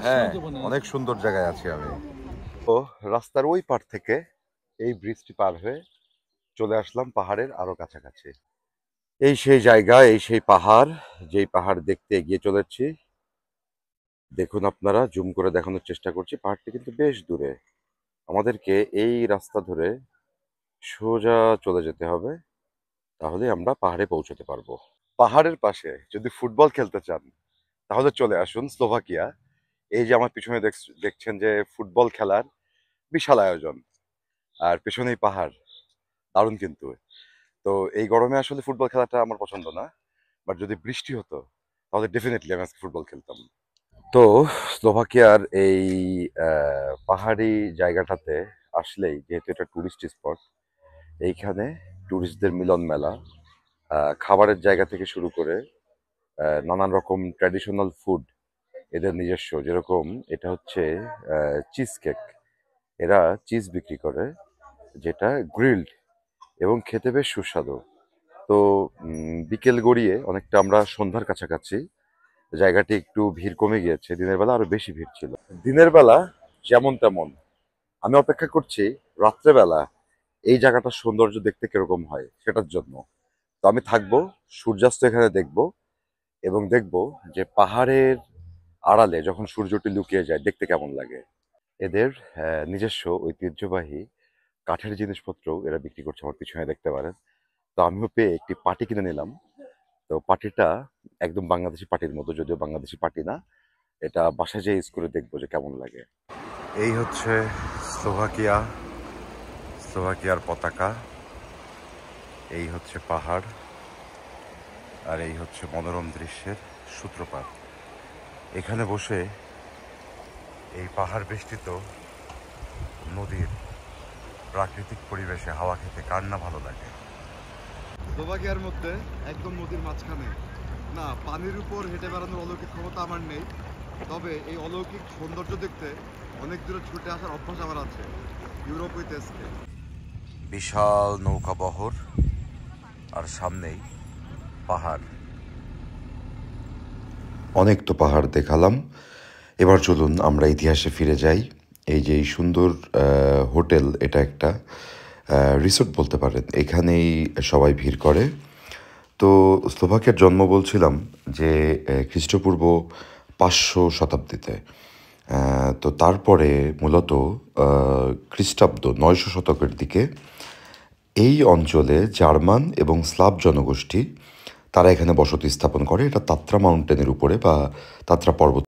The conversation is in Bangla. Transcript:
হ্যাঁ, অনেক সুন্দর জায়গায় আছি আমি। তো রাস্তার ওই পার থেকে এই ব্রিজটি পার হয়ে চলে আসলাম পাহাড়ের আরো কাছাকাছি। এই সেই জায়গা, এই সেই পাহাড়, যেই পাহাড় দেখতে এগিয়ে চলেছি। দেখুন আপনারা, জুম করে দেখানোর চেষ্টা করছি, পাহাড়টি কিন্তু বেশ দূরে। আমাদেরকে এই রাস্তা ধরে সোজা চলে যেতে হবে, তাহলে আমরা পাহাড়ে পৌঁছতে পারবো। পাহাড়ের পাশে যদি ফুটবল খেলতে চান তাহলে চলে আসুন স্লোভাকিয়া। এই যে আমার পিছনে দেখছেন যে ফুটবল খেলার বিশাল আয়োজন, আর পেছনেই পাহাড়, দারুণ কিন্তু। তো এই গরমে আসলে ফুটবল খেলাটা আমার পছন্দ না, বাট যদি বৃষ্টি হতো তাহলে ডেফিনেটলি আমি আজকে ফুটবল খেলতাম। তো স্লোভাকিয়ার এই পাহাড়ি জায়গাটাতে আসলেই, যেহেতু এটা টুরিস্ট স্পট, এইখানে টুরিস্টদের মিলন মেলা, খাবারের জায়গা থেকে শুরু করে নানান রকম ট্র্যাডিশনাল ফুড এদের নিজস্ব, যেরকম এটা হচ্ছে চিজ কেক। এরা চিজ বিক্রি করে, যেটা গ্রিলড এবং খেতে বেশ সুস্বাদু। তো বিকেল গড়িয়ে অনেকটা আমরা সন্ধ্যার কাছাকাছি, জায়গাটি একটু ভিড় কমে গিয়েছে, দিনের বেলা আরো বেশি ভিড় ছিল। দিনের বেলা যেমন তেমন, আমি অপেক্ষা করছি রাত্রেবেলা এই জায়গাটার সৌন্দর্য দেখতে কিরকম হয় সেটার জন্য। তো আমি থাকবো, সূর্যাস্ত এখানে দেখবো, এবং দেখবো যে পাহাড়ের আড়ালে যখন সূর্যটি লুকিয়ে যায় দেখতে কেমন লাগে। এদের নিজস্ব ঐতিহ্যবাহী কাঠের জিনিসপত্র এরা বিক্রি করছে, আমার পিছনে দেখতে পারেন। তো আমিও পেয়ে একটি পাটি কিনে নিলাম। তো পাটিটা একদম বাংলাদেশি পাটির মতো, যদিও বাংলাদেশি পাটি না। এটা বাসায় যেয়ে ইউজ করে দেখবো যে কেমন লাগে। এই হচ্ছে স্লোভাকিয়া, স্লোভাকিয়ার পতাকা। এই হচ্ছে পাহাড়, আর এই হচ্ছে মনোরম দৃশ্যের সূত্রপাত। এখানে বসে এই পাহাড় বেষ্টিত নদীর প্রাকৃতিক পরিবেশে হাওয়া খেতে কার না ভালো লাগে। স্লোভাকিয়ার মধ্যে একদম নদীর মাঝখানে, না পানির উপর হেঁটে বেড়ানোর অলৌকিক ক্ষমতা আমার নেই, তবে এই অলৌকিক সৌন্দর্য দেখতে অনেক দূরে ছুটে আসার অভ্যাস আমার আছে। Europe with SK. বিশাল নৌকা বহর, আর সামনেই পাহাড়। অনেক তো পাহাড় দেখালাম, এবার চলুন আমরা ইতিহাসে ফিরে যাই। এই যে এই সুন্দর হোটেল, এটা একটা রিসোর্ট বলতে পারেন, এখানেই সবাই ভিড় করে। তো স্লোভাকিয়ার জন্ম বলছিলাম যে খ্রিস্টপূর্ব 500 শতাব্দীতে। তো তারপরে মূলত খ্রিস্টাব্দ 900 শতকের দিকে এই অঞ্চলে জার্মান এবং স্লাভ জনগোষ্ঠী তারা এখানে বসতি স্থাপন করে। এটা তাত্রা মাউন্টেনের উপরে বা তাত্রা পর্বত